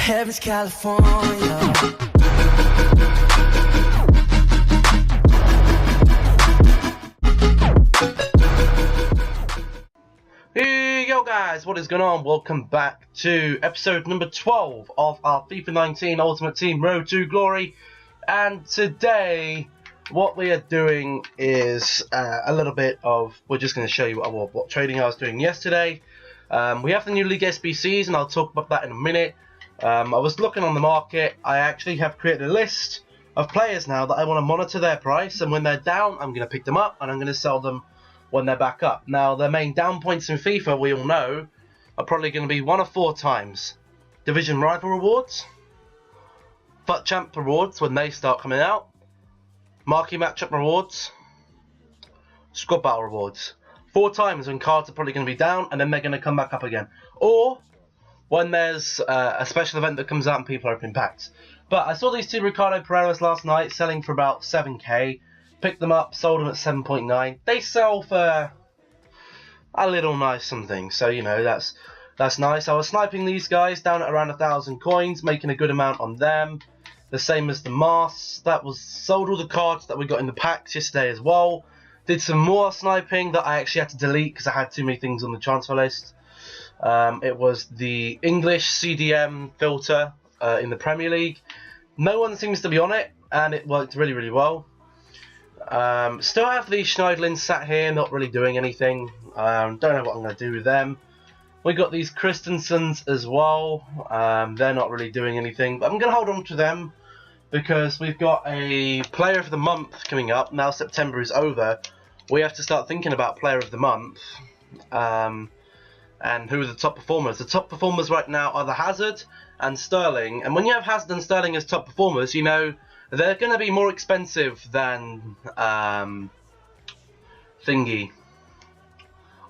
Heaven's California. Hey yo guys, what is going on? Welcome back to episode number 12 of our FIFA 19 Ultimate Team Road to Glory. And today, what we are doing is a little bit of, we're just going to show you what trading I was doing yesterday. We have the new League SBCs and I'll talk about that in a minute. I was looking on the market. I actually have created a list of players now that I want to monitor their price, and when they're down, I'm going to pick them up and I'm going to sell them when they're back up. Now, their main down points in FIFA, we all know, are probably going to be one of 4 times. Division Rival rewards, FUT Champ rewards when they start coming out, Marquee Matchup rewards, Squad Battle rewards. 4 times when cards are probably going to be down and then they're going to come back up again. Or when there's a special event that comes out and people are opening packs. But I saw these 2 Ricardo Pereiras last night selling for about 7k. Picked them up, sold them at 7.9. They sell for a little nice something, so you know that's nice. I was sniping these guys down at around 1,000 coins, making a good amount on them. The same as the masks. That was sold all the cards that we got in the packs yesterday as well. Did some more sniping that I actually had to delete because I had too many things on the transfer list. It was the English CDM filter in the Premier League. No one seems to be on it, and it worked really, really well. Still have these Schneidlins sat here, not really doing anything. Don't know what I'm going to do with them. We got these Christensens as well. They're not really doing anything, but I'm going to hold on to them because we've got a Player of the Month coming up. Now September is over. We have to start thinking about Player of the Month. And who are the top performers? The top performers right now are the Hazard and Sterling. And when you have Hazard and Sterling as top performers, you know they're going to be more expensive than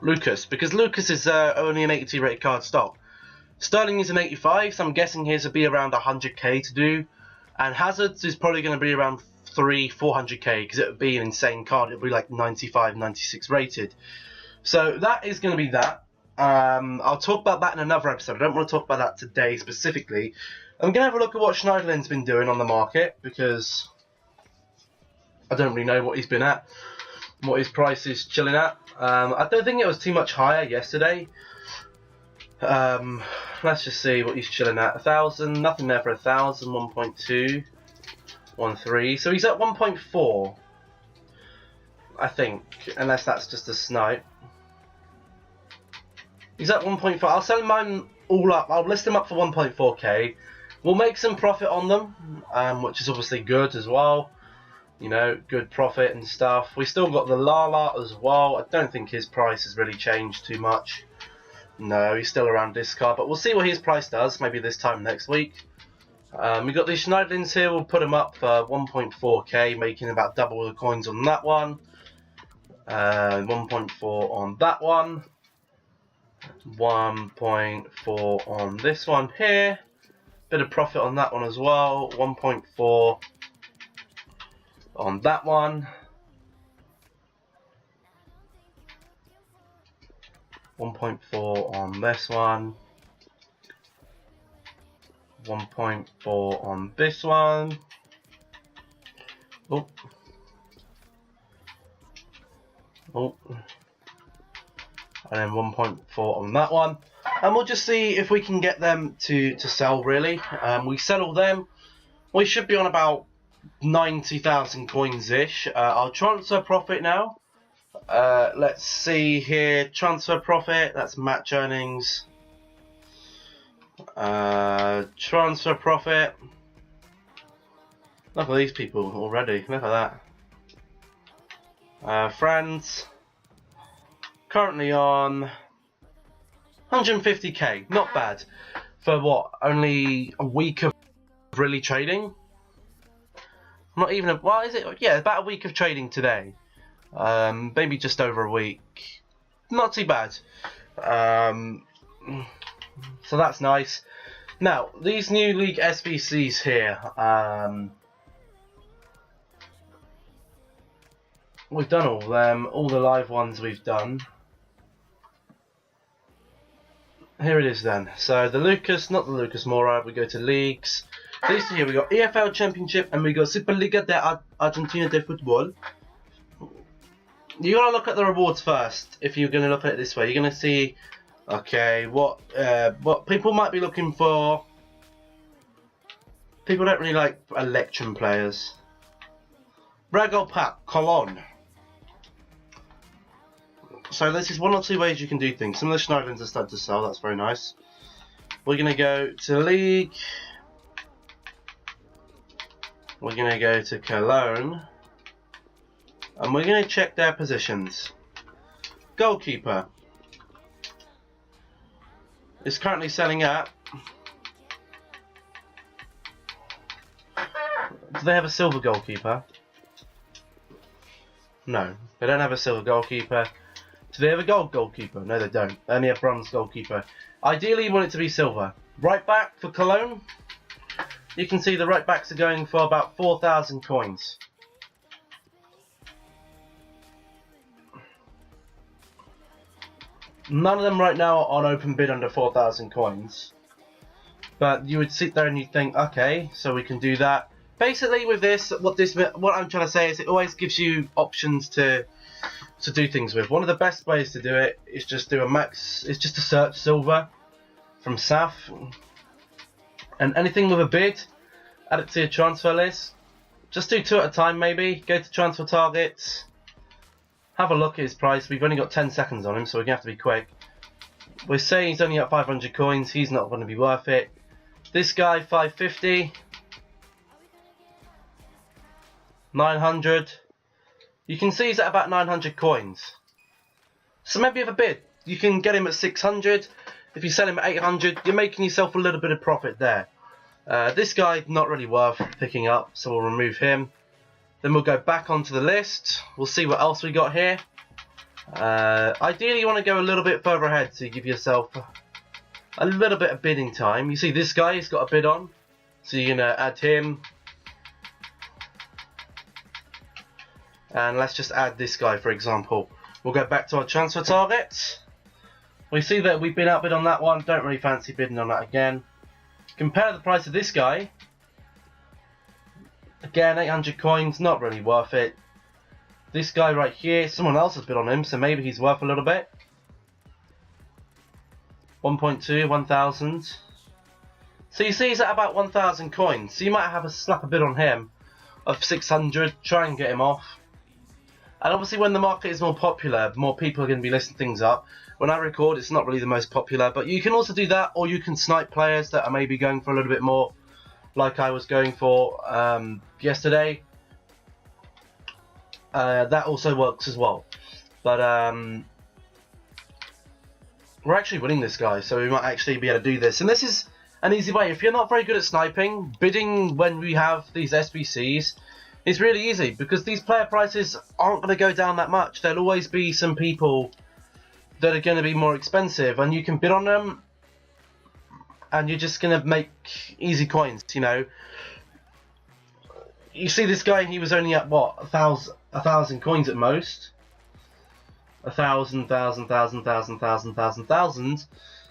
Lucas, because Lucas is only an 80 rated card stock. Sterling is an 85, so I'm guessing his would be around 100k to do, and Hazard's is probably going to be around 400k because it would be an insane card. It would be like 95, 96 rated. So that is going to be that. I'll talk about that in another episode. I don't want to talk about that today specifically. I'm going to have a look at what Schneidlin's been doing on the market because I don't really know what he's been at, what his price is chilling at. I don't think it was too much higher yesterday. Let's just see what he's chilling at. 1,000, nothing there for 1,000, 1.2, 1.3. So he's at 1.4, I think, unless that's just a snipe. He's at 1.4. I'll sell mine all up. I'll list them up for 1.4k. We'll make some profit on them, which is obviously good as well. You know, good profit and stuff. We still got the Lala as well. I don't think his price has really changed too much. No, he's still around this card, but we'll see what his price does, maybe this time next week. We got these Schneidlins here. We'll put them up for 1.4k, making about double the coins on that one. 1.4 on that one. 1.4 on this one here. Bit of profit on that one as well. 1.4 on that one. 1.4 on this one. 1.4 on this one. Oh. Oh. And then 1.4 on that one. And we'll just see if we can get them to sell, really. We sell all them. We should be on about 90,000 coins-ish. Our transfer profit now. Let's see here. Transfer profit, that's match earnings. Transfer profit. Look at these people already. Look at that. Friends. Currently on 150k, not bad for what, only a week of really trading. Not even well, is it? Yeah, about a week of trading today. Maybe just over a week. Not too bad. So that's nice. Now these new League SBCs here. We've done all them, all the live ones we've done. here it is then. So the Lucas, not the Lucas Moura, we go to leagues. These two here, we got EFL Championship and we got Superliga de Argentina de Football. You gotta look at the rewards first. If you're gonna look at it this way, you're gonna see, okay, what people might be looking for. People don't really like election players. Regal Pack, Colon. So this is one or two ways you can do things. Some of the Schneidlings are starting to sell, that's very nice. We're going to go to League. We're going to go to Cologne. And we're going to check their positions. Goalkeeper is currently selling at... Do they have a silver goalkeeper? No, they don't have a silver goalkeeper. Do they have a gold goalkeeper? No, they don't. They only have bronze goalkeeper. Ideally, you want it to be silver. Right back for Cologne. You can see the right backs are going for about 4,000 coins. None of them right now are on open bid under 4,000 coins. But you would sit there and you'd think, okay, so we can do that. Basically, with this, what I'm trying to say is it always gives you options to do things with. One of the best ways to do it is just do a max. It's just to search silver from SAF, and anything with a bid, add it to your transfer list. Just do 2 at a time, maybe. Go to transfer targets. Have a look at his price. We've only got 10 seconds on him, so we're gonna have to be quick. We're saying he's only at 500 coins. He's not going to be worth it. This guy, 550. 900. You can see he's at about 900 coins. So maybe with a bid, you can get him at 600. If you sell him at 800, you're making yourself a little bit of profit there. This guy, not really worth picking up, so we'll remove him. Then we'll go back onto the list. We'll see what else we got here. Ideally, you want to go a little bit further ahead to give yourself a little bit of bidding time. You see this guy, he's got a bid on. So you're going to add him. And let's just add this guy, for example. We'll go back to our transfer targets. We see that we've been outbid on that one. Don't really fancy bidding on that again. Compare the price of this guy. Again, 800 coins, not really worth it. This guy right here, someone else has bid on him, so maybe he's worth a little bit. 1.2, 1,000. So you see he's at about 1,000 coins. So you might have a slap a bid on him of 600, try and get him off. And obviously when the market is more popular, more people are going to be listing things up. When I record, it's not really the most popular, but you can also do that, or you can snipe players that are maybe going for a little bit more, like I was going for yesterday. That also works as well. But we're actually winning this guy, so we might actually be able to do this. And this is an easy way. If you're not very good at sniping, bidding when we have these SBCs is really easy, because these player prices aren't going to go down that much. There'll always be some people that are going to be more expensive, and you can bid on them, and you're just going to make easy coins, you know. You see this guy, he was only at what, 1,000 coins at most. 1,000.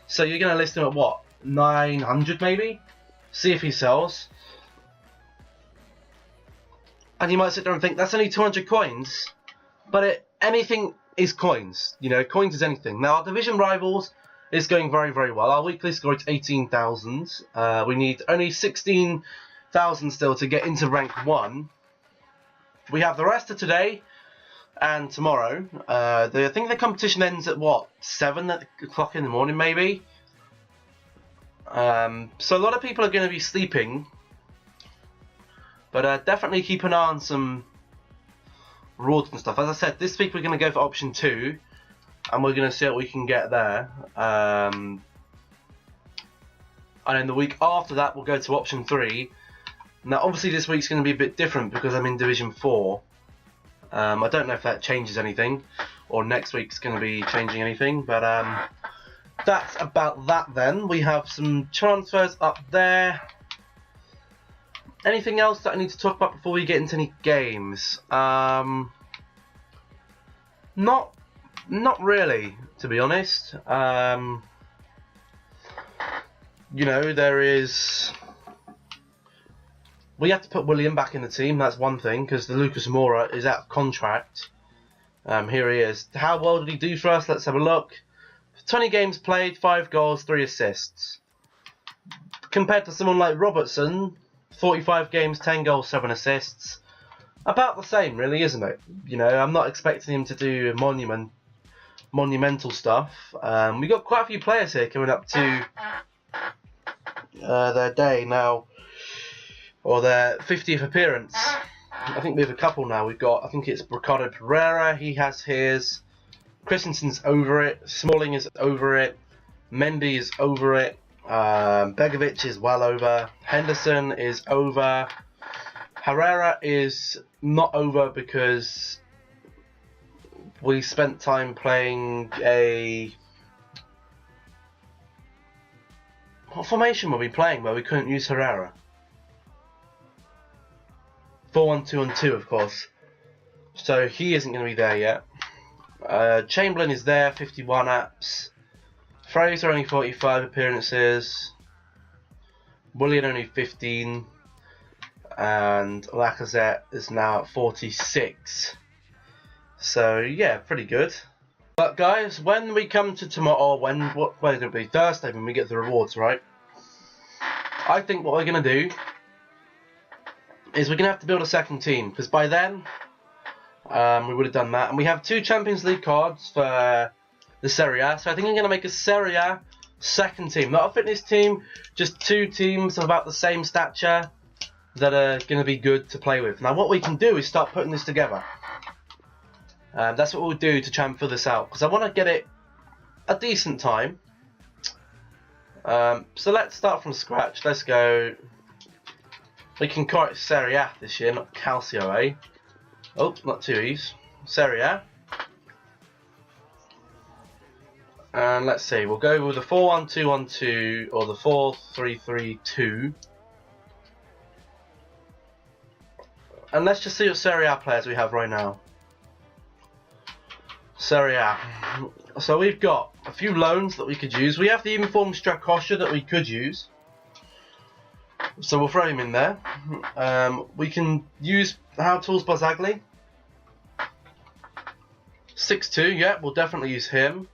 So you're going to list him at what, 900 maybe? See if he sells. And you might sit there and think, that's only 200 coins. But anything is coins. You know, coins is anything. Now, our division rivals is going very, very well. Our weekly score is 18,000. We need only 16,000 still to get into rank 1. We have the rest of today and tomorrow. I think the competition ends at what, 7 o'clock in the morning maybe. So a lot of people are going to be sleeping. But definitely keep an eye on some rewards and stuff. As I said, this week we're going to go for option 2. And we're going to see what we can get there. And then the week after that we'll go to option 3. Now obviously this week's going to be a bit different because I'm in Division 4. I don't know if that changes anything, or next week's going to be changing anything, but that's about that then. We have some transfers up there. Anything else that I need to talk about before we get into any games? Not really, to be honest. you know, there is... We have to put William back in the team, that's one thing, because the Lucas Moura is out of contract. Here he is. How well did he do for us? Let's have a look. 20 games played, 5 goals, 3 assists. Compared to someone like Robertson, 45 games, 10 goals, 7 assists. About the same, really, isn't it? You know, I'm not expecting him to do monumental stuff. We got quite a few players here coming up to their day now, or their 50th appearance. I think we have a couple now. We've got, I think it's Ricardo Pereira, he has his. Christensen's over it. Smalling is over it. Mendy is over it. Begovic is well over. Henderson is over. Herrera is not over because we spent time playing a... What formation were we playing where we couldn't use Herrera? 4-1-2-1-2, of course. So he isn't going to be there yet. Chamberlain is there, 51 apps. Fraser only 45 appearances. Willian only 15. And Lacazette is now at 46. So yeah, pretty good. But guys, when we come to tomorrow, when it'll be Thursday when we get the rewards, right? I think what we're gonna do is we're gonna have to build a second team, because by then we would have done that, and we have 2 Champions League cards for the Serie A. So I think I'm gonna make a Serie A second team, not a fitness team, just 2 teams of about the same stature that are gonna be good to play with. Now what we can do is start putting this together. That's what we'll do to try and fill this out, because I want to get it a decent time. So let's start from scratch. Let's go. We can call it Serie A this year, not Calcio, eh? Oh, not 2 E's. Serie A. And let's see, we'll go with the 4-1-2-1-2 or the 4-3-3-2. And let's just see what Serie A players we have right now. Serie A. So we've got a few loans that we could use. We have the informed Strakosha that we could use. So we'll throw him in there. We can use How Tools Barzagli. 6'2", yeah, we'll definitely use him.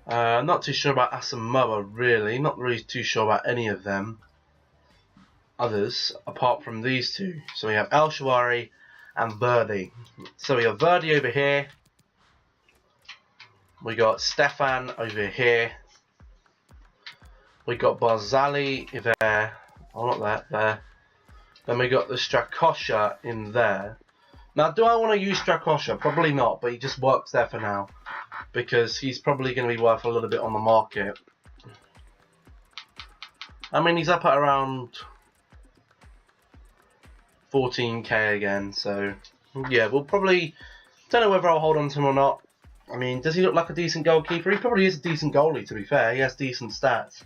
Not too sure about Asamoah, really. Not really too sure about any of them. Others, apart from these 2. So we have El Shawari and Verdi. So we have Verdi over here. We got Stefan over here. We got Barzagli there. Oh, not that, there. Then we got the Strakosha in there. Now, do I want to use Strakosha? Probably not, but he just works there for now. Because he's probably going to be worth a little bit on the market. I mean, he's up at around 14k again, so yeah, we'll probably... Don't know whether I'll hold on to him or not. I mean, does he look like a decent goalkeeper? He probably is a decent goalie, to be fair. He has decent stats.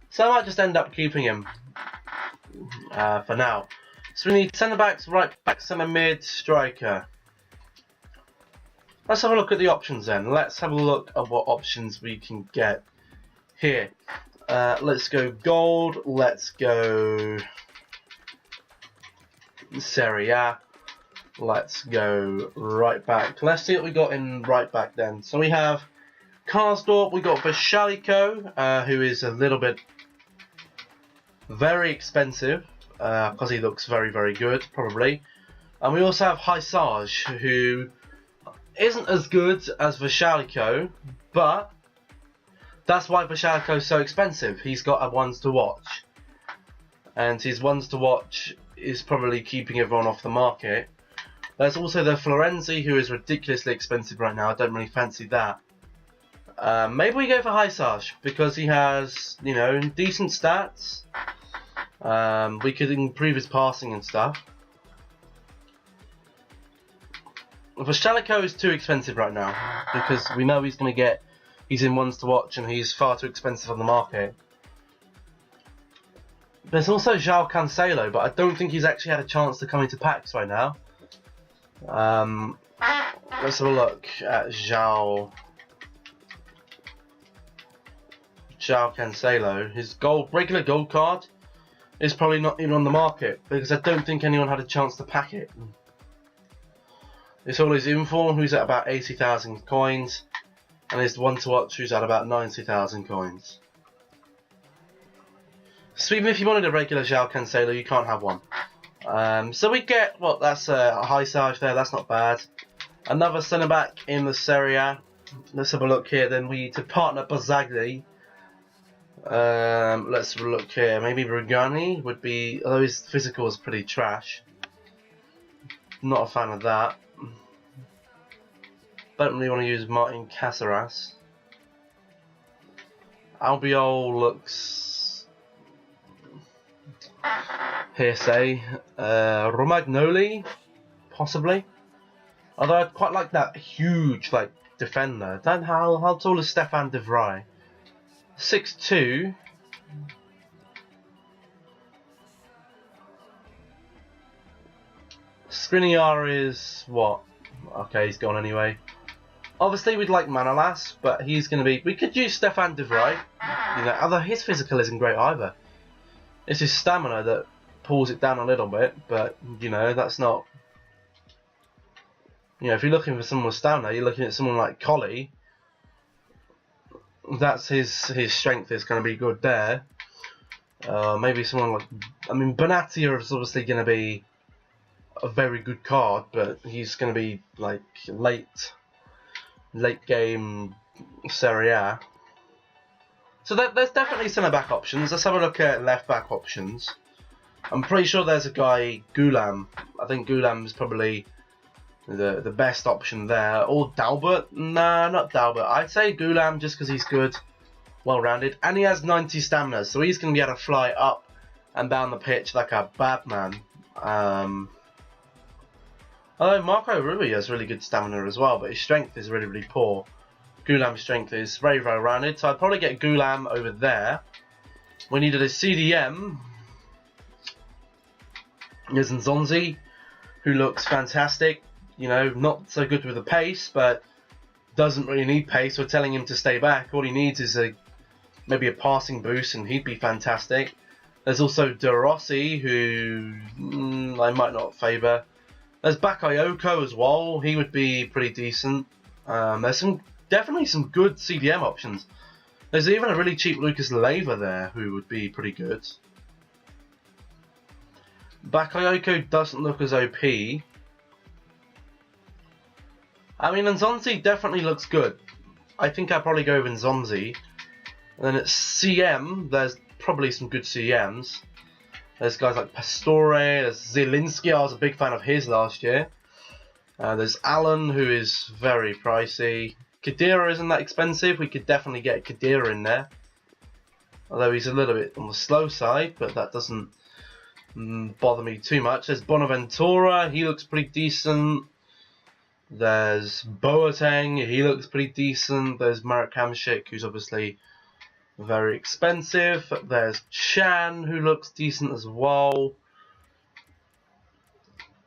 So I might just end up keeping him for now. So we need centre-backs, right-back, centre-mid, striker. Let's have a look at the options then. Let's have a look at what options we can get here. Let's go gold. Let's go Serie A. Let's go right back. Let's see what we got in right back then. So we have Karsdorp, we got Vashaliko, who is a little bit very expensive, because he looks very, very good, probably. And we also have Haisage, who isn't as good as Vashaliko, but that's why Vashaliko is so expensive. He's got a ones to watch. And his ones to watch is probably keeping everyone off the market. There's also the Florenzi, who is ridiculously expensive right now. I don't really fancy that. Maybe we go for Haisage, because he has, you know, decent stats. We could improve his passing and stuff. Vashaliko is too expensive right now, because we know he's going to get... He's in ones to watch, and he's far too expensive on the market. There's also João Cancelo, but I don't think he's actually had a chance to come into packs right now. Let's have a look at João João Cancelo. His regular gold card is probably not even on the market because I don't think anyone had a chance to pack it. It's all his inform, who's at about 80,000 coins, and his one to watch, who's at about 90,000 coins. So even if you wanted a regular João Cancelo, you can't have one. So we get, well, that's a high side there, that's not bad. Another centre back in the Serie A. Let's have a look here. Then we need to partner Barzagli. Let's have a look here. Maybe Rugani would be, although his physical is pretty trash. Not a fan of that. Don't really want to use Martin Caceres. Albiol looks hearsay. Romagnoli, possibly. Although I'd quite like that huge defender. How tall is Stefan de Vrij? 6'2". Skriniar is what? Okay, he's gone anyway. Obviously, we'd like Manolas, but he's going to be. We could use Stefan de Vrij. You know, although his physical isn't great either. It's his stamina that pulls it down a little bit, but you know that's not. You know, if you're looking for someone with stamina, you're looking at someone like Collie. That's his strength is going to be good there. Maybe someone like, I mean, Benatia is obviously going to be a very good card, but he's going to be like late game Serie A. So there's definitely centre back options. Let's have a look at left back options. I'm pretty sure there's a guy, Gulam. I think Gulam is probably the best option there. Or Dalbert? Nah, not Dalbert. I'd say Gulam just because he's good, well-rounded, and he has 90 stamina, so he's going to be able to fly up and down the pitch like a bad man. Although Marco Rui has really good stamina as well, but his strength is really, really poor. Gulam's strength is very, very rounded, so I'd probably get Gulam over there. We needed a CDM. There's Nzonzi, who looks fantastic. You know, not so good with the pace, but doesn't really need pace. We're telling him to stay back. All he needs is maybe a passing boost, and he'd be fantastic. There's also De Rossi, who I might not favour. There's Bakayoko as well. He would be pretty decent. There's definitely some good CDM options. There's even a really cheap Lucas Leiva there, who would be pretty good. Bakayoko doesn't look as OP. I mean, Nzonzi definitely looks good. I think I'd probably go with Nzonzi. And then at CM, there's probably some good CMs. There's guys like Pastore, there's Zielinski, I was a big fan of his last year. There's Allen, who is very pricey. Khedira isn't that expensive, we could definitely get Khedira in there. Although he's a little bit on the slow side, but that doesn't bother me too much. There's Bonaventura, he looks pretty decent. There's Boateng, he looks pretty decent. There's Marek Hamšík, who's obviously very expensive. There's Chan, who looks decent as well.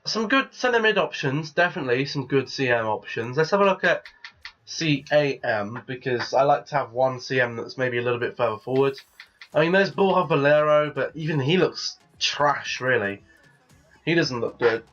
Some good centre mid options, definitely some good CM options. Let's have a look at CAM, because I like to have one CM that's maybe a little bit further forward. I mean, there's Borja Valero, but even he looks trash, really. He doesn't look good.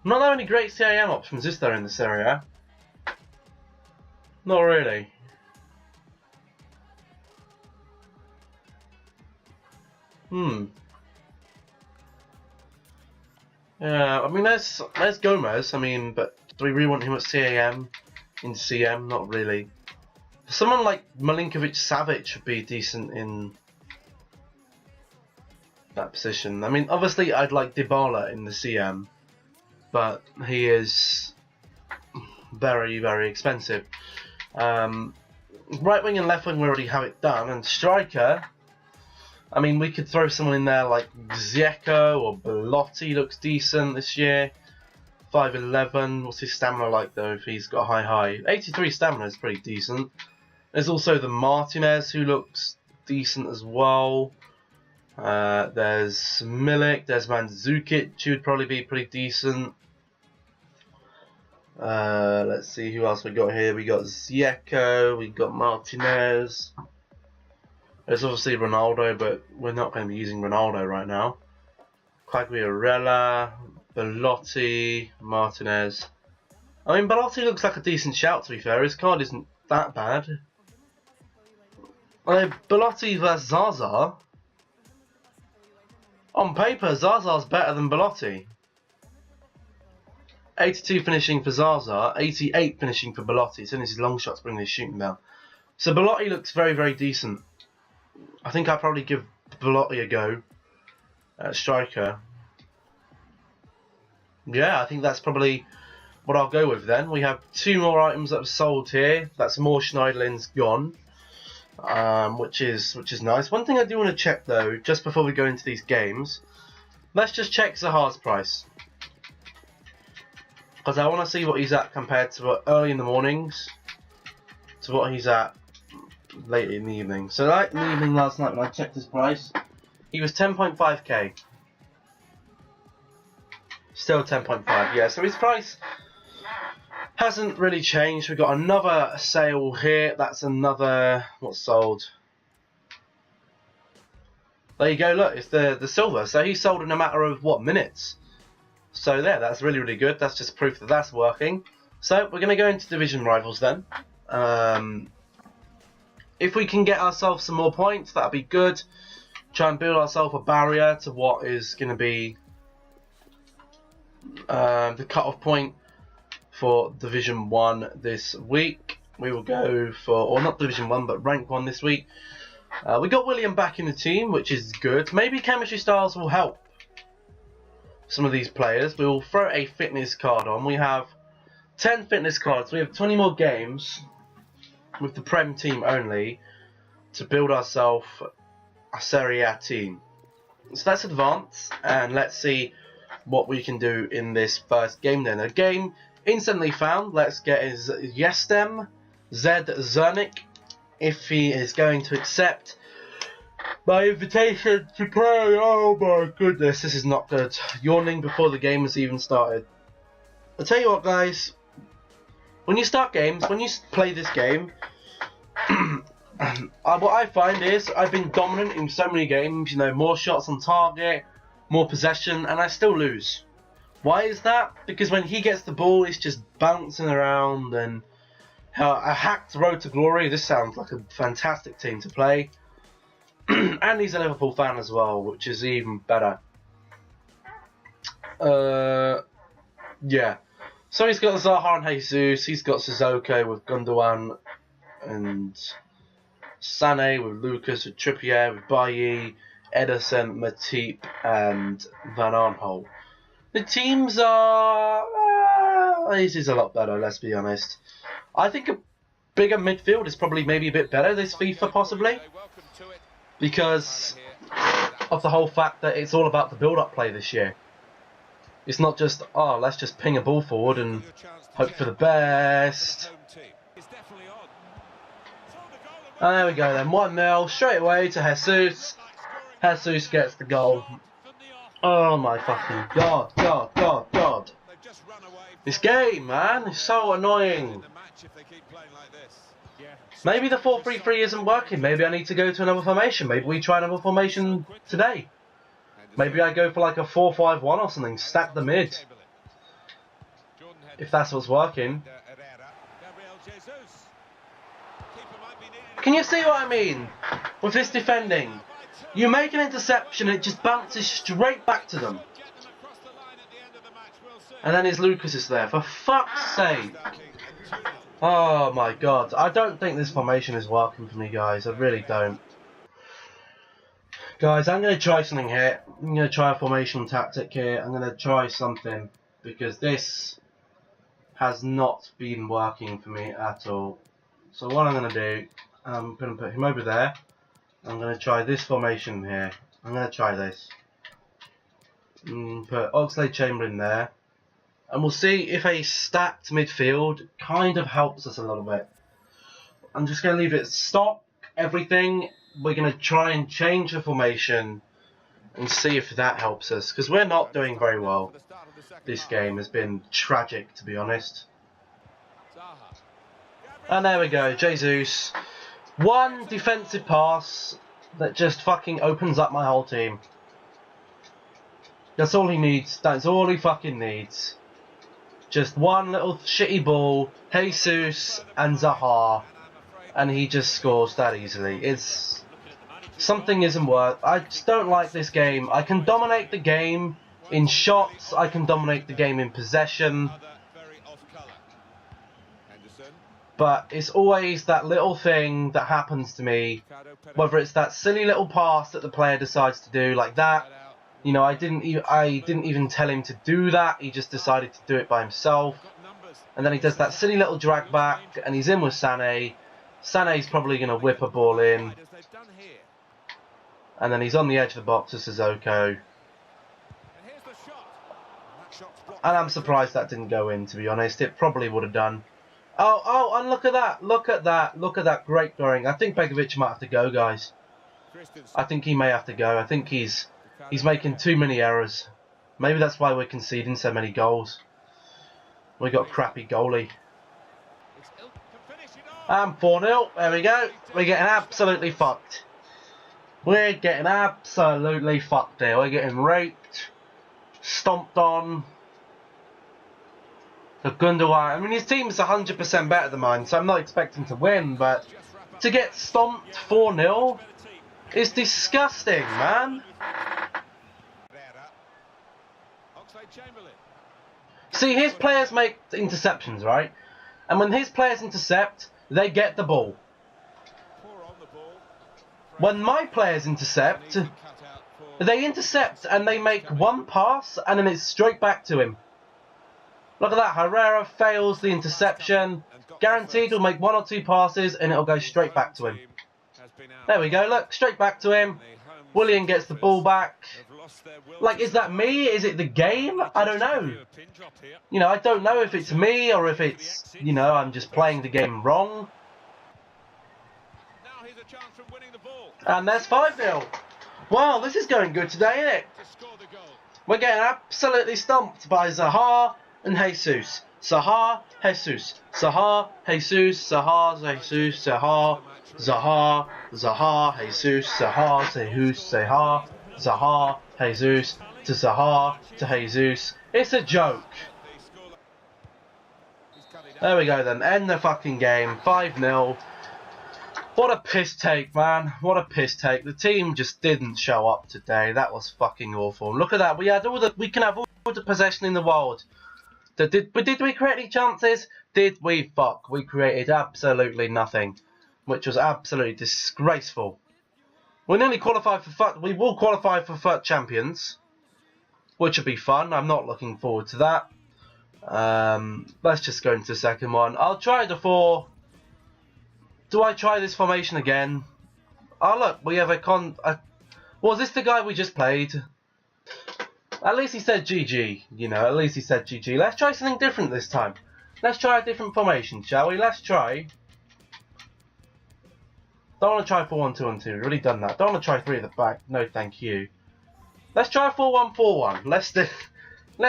Not that many great CAM options, is there, in this area? Not really. Yeah, I mean, there's Gomez, I mean, but do we really want him at CAM? In CM? Not really. Someone like Milinkovic-Savic would be decent in that position. I mean, obviously, I'd like Dybala in the CM. But he is very, very expensive. Right wing and left wing we already have it done, and striker, I mean, we could throw someone in there like Dzeko or Belotti, looks decent this year. 5'11", what's his stamina like though if he's got high? 83 stamina is pretty decent. There's also the Martinez who looks decent as well. There's Milik, there's Mandzukic, who would probably be pretty decent. Let's see who else we got here. We got Ziyech, we got Martinez. There's obviously Ronaldo, but we're not going to be using Ronaldo right now. Quagliarella, Belotti, Martinez. I mean, Belotti looks like a decent shout, to be fair. His card isn't that bad. Belotti versus Zaza. On paper, Zaza's better than Belotti. 82 finishing for Zaza, 88 finishing for Belotti. As soon as his long shots bring his shooting down. So Belotti looks very, very decent. I think I'd probably give Belotti a go at striker. Yeah, I think that's probably what I'll go with then. We have 2 more items that have sold here. That's more Schneiderlin's gone, which is nice. One thing I do want to check though, just before we go into these games, let's just check Zaha's price, because I want to see what he's at compared to early in the mornings to what he's at late in the evening. So like in the evening last night when I checked his price, he was 10.5k. Still 10.5, yeah, so his price hasn't really changed. We've got another sale here. That's another, what's sold? There you go, look, it's the silver. So he sold in a matter of, what, minutes? So there, that's really, really good. That's just proof that that's working. So we're going to go into division rivals then. If we can get ourselves some more points, that'll be good. Try and build ourselves a barrier to what is going to be the cut-off point for Division 1 this week. We will go for, or not Division 1, but Rank 1 this week. We got William back in the team, which is good. Maybe chemistry styles will help some of these players. We will throw a fitness card on. We have 10 fitness cards. We have 20 more games with the Prem team only to build ourselves a Serie A team. So let's advance and let's see what we can do in this first game then. A game instantly found. Let's get his Yestem Zed Zernik if he is going to accept my invitation to play. Oh my goodness, this is not good. Yawning before the game has even started. I'll tell you what, guys, when you start games, when you play this game, what I find is I've been dominant in so many games, you know, more shots on target, more possession, and I still lose. Why is that? Because when he gets the ball, it's just bouncing around, and a hacked road to glory. This sounds like a fantastic team to play. And he's a Liverpool fan as well, which is even better. Yeah. So he's got Zaha and Jesus. He's got Sissoko with Gundogan and Sané with Lucas, with Trippier, with Bailly, Ederson, Matip, and Van Aanholt. The teams are... this is a lot better, let's be honest. I think a bigger midfield is probably maybe a bit better this FIFA, possibly. Because of the whole fact that it's all about the build-up play this year. It's not just, oh, let's just ping a ball forward and hope for the best. And there we go then, 1-0, straight away to Jesus. Jesus gets the goal. Oh my fucking God. This game, man, is so annoying. Maybe the 4-3-3 isn't working. Maybe I need to go to another formation. Maybe we try another formation today. Maybe I go for like a 4-5-1 or something. Stack the mid. If that's what's working. Can you see what I mean with this defending? You make an interception, it just bounces straight back to them. And then his Lucas is there. For fuck's sake. Oh my God. I don't think this formation is working for me, guys. I really don't. Guys, I'm going to try something here. I'm going to try a formation tactic here. I'm going to try something. Because this has not been working for me at all. So what I'm going to do, I'm going to put him over there. I'm going to try this formation here. I'm going to try this. Put Oxlade-Chamberlain there. And we'll see if a stacked midfield kind of helps us a little bit. I'm just going to leave it stock, everything. We're going to try and change the formation and see if that helps us, because we're not doing very well. This game has been tragic, to be honest. And there we go, Jesus. One defensive pass that just fucking opens up my whole team. That's all he needs. That's all he fucking needs. Just one little shitty ball, Jesus and Zaha, and he just scores that easily. It's something isn't worth. I just don't like this game. I can dominate the game in shots. I can dominate the game in possession. But it's always that little thing that happens to me, whether it's that silly little pass that the player decides to do like that. You know, I didn't even tell him to do that. He just decided to do it by himself. And then he does that silly little drag back, and he's in with Sané. Sané's probably going to whip a ball in. And then he's on the edge of the box to Sissoko. And I'm surprised that didn't go in, to be honest. It probably would have done. Oh, and look at that. Look at that. Look at that great going. I think Begovic might have to go, guys. I think he may have to go. I think he's making too many errors. Maybe that's why we're conceding so many goals. We got a crappy goalie. And 4-0. There we go. We're getting absolutely fucked. We're getting absolutely fucked here. We're getting raped, stomped on. The Gundogan. I mean, his team's 100% better than mine, so I'm not expecting to win, but to get stomped 4-0 is disgusting, man. See, his players make interceptions, right? And when his players intercept, they get the ball. When my players intercept, they intercept and they make one pass and then it's straight back to him. Look at that, Herrera fails the interception. Guaranteed he'll make one or two passes and it'll go straight back to him. There we go, look, straight back to him. Willian gets the ball back. Like, is that me? Is it the game? I don't know. You know, I don't know if it's me or if it's, you know, I'm just playing the game wrong. And there's 5-0. Wow, this is going good today, isn't it? We're getting absolutely stomped by Zaha and Jesus. Zaha, Jesus. Zaha, Jesus. Zaha, Jesus. Zaha, Zaha. Zaha, Jesus. Zaha, Jesus. Zaha, Zaha, Jesus. To Zaha, to Jesus. It's a joke. There we go then. End the fucking game. 5-0. What a piss take, man. What a piss take. The team just didn't show up today. That was fucking awful. Look at that. We can have all the possession in the world. Did we create any chances? Did we? Fuck. We created absolutely nothing. Which was absolutely disgraceful. We nearly qualified for FUT. We will qualify for FUT Champions. Which will be fun. I'm not looking forward to that. Let's just go into the second one. I'll try the 4. Do I try this formation again? Oh look, we have was this the guy we just played? At least he said GG, you know, at least he said GG. Let's try something different this time. Let's try a different formation, shall we? Let's try. Don't want to try 4-1-2-1-2, we've already done that. Don't want to try 3 at the back, no thank you. Let's try 4-1-4-1. Let's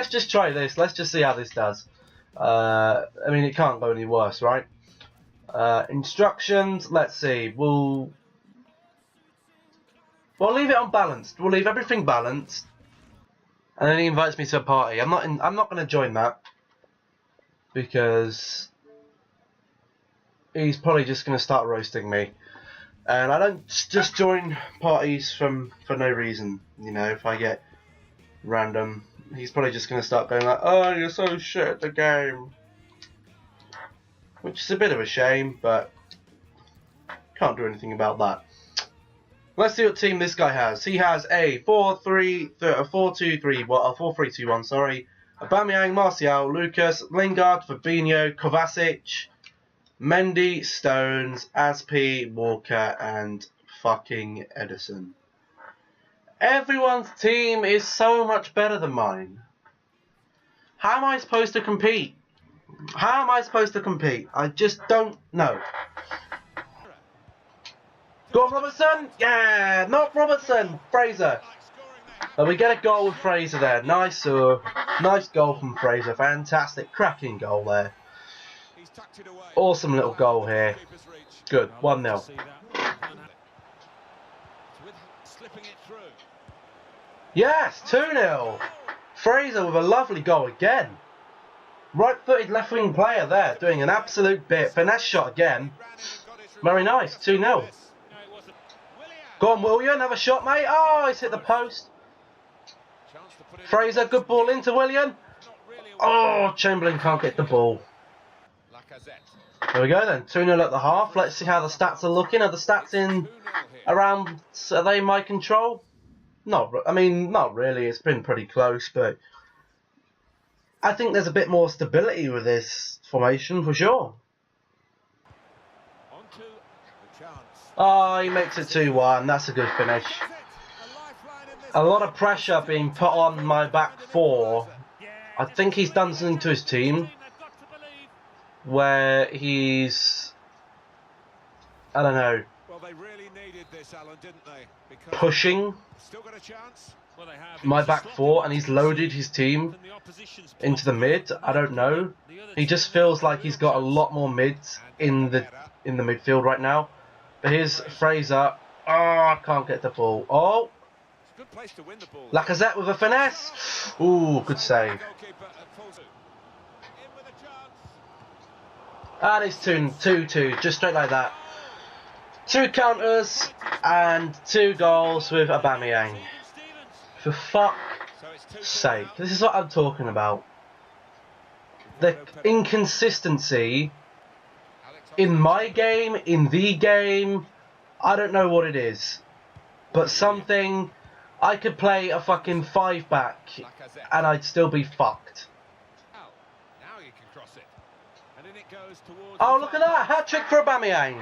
just try this, let's just see how this does. I mean, it can't go any worse, right? Instructions, let's see, we'll leave it unbalanced. We'll leave everything balanced. And then he invites me to a party. I'm not going to join that. Because he's probably just going to start roasting me. And I don't just join parties for no reason. You know, if I get random, he's probably just going to start going like, oh, you're so shit at the game. Which is a bit of a shame, but can't do anything about that. Let's see what team this guy has. He has a 4-3-2-1, sorry. Aubameyang, Martial, Lucas, Lingard, Fabinho, Kovacic, Mendy, Stones, Aspi, Walker, and fucking Edison. Everyone's team is so much better than mine. How am I supposed to compete? How am I supposed to compete? I just don't know. Go on, Robertson! Yeah! Not Robertson! Fraser! But we get a goal with Fraser there. Nice goal from Fraser. Fantastic, cracking goal there. Awesome little goal here. Good, 1-0. Yes, 2-0. Fraser with a lovely goal again. Right-footed left-wing player there, doing an absolute bit. Finesse shot again. Very nice, 2-0. Go on, William, have a shot, mate. Oh, he's hit the post. Fraser, good ball into William. Oh, Chamberlain can't get the ball. There we go then, 2-0 at the half. Let's see how the stats are looking. Are the stats in around, are they in my control? Not really. It's been pretty close, but I think there's a bit more stability with this formation for sure. Oh, he makes it 2-1. That's a good finish. A lot of pressure being put on my back four. I think he's done something to his team where he's, I don't know, pushing my back four, and he's loaded his team into the mid. I don't know. He just feels like he's got a lot more mids in the midfield right now. But here's Fraser. Oh, I can't get the ball. Oh, Lacazette with a finesse. Ooh, good save. And it's 2-2, just straight like that. 2 counters and 2 goals with Aubameyang. For fuck's sake, this is what I'm talking about. The inconsistency in my game, in the game, I don't know what it is. But something, I could play a fucking 5-back and I'd still be fucked. Oh, look at that! Hat-trick for Aubameyang!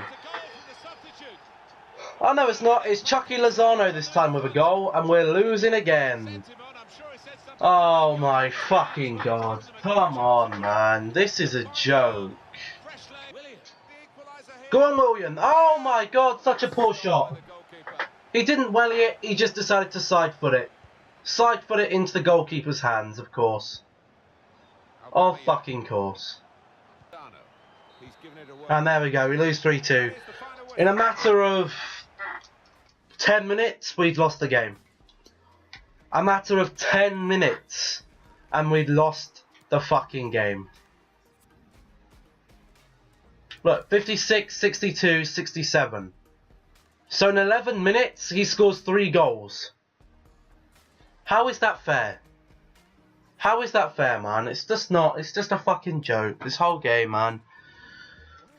Oh, no, it's not. It's Chucky Lozano this time with a goal, and we're losing again. Oh, my fucking God. Come on, man. This is a joke. Go on, William. Oh, my God. Such a poor shot. He didn't welly it. He just decided to side-foot it. Side-foot it into the goalkeeper's hands, of course. Of fucking course. And there we go. We lose 3-2. In a matter of 10 minutes, we'd lost the game. A matter of 10 minutes, and we'd lost the fucking game. Look, 56, 62, 67. So in 11 minutes, he scores 3 goals. How is that fair? How is that fair, man? It's just not. It's just a fucking joke. This whole game, man.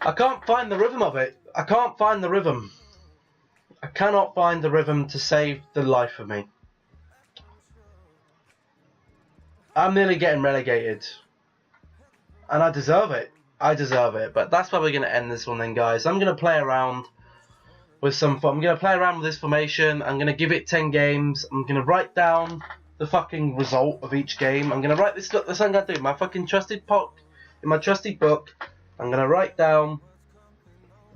I can't find the rhythm of it. I can't find the rhythm. I cannot find the rhythm to save the life of me. I'm nearly getting relegated. And I deserve it. I deserve it. But that's where we're going to end this one then, guys. I'm going to play around with some fun. I'm going to play around with this formation. I'm going to give it 10 games. I'm going to write down the fucking result of each game. I'm going to write this. Look, that's what I'm going to do. My fucking trusted book. In my trusty book, I'm going to write down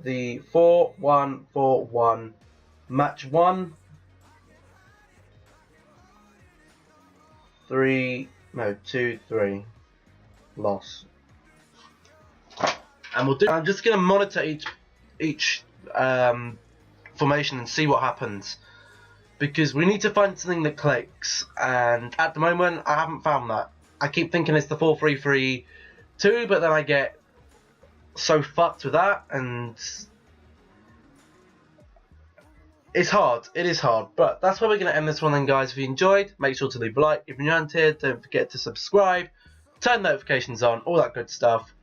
the 4-1-4-1 match 1. 2-3 loss. And we'll do. I'm just going to monitor each formation and see what happens, because we need to find something that clicks. And at the moment, I haven't found that. I keep thinking it's the 4-3-3-2, but then I get so fucked with that, and it's hard. It is hard, but that's where we're going to end this one then, guys. If you enjoyed, make sure to leave a like. If you're new here, don't forget to subscribe, turn notifications on, all that good stuff.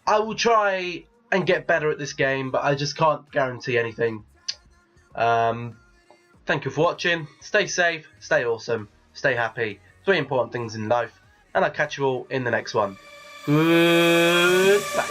I will try and get better at this game, but I just can't guarantee anything. Thank you for watching. Stay safe, stay awesome, stay happy. 3 important things in life, and I'll catch you all in the next one. Goodbye.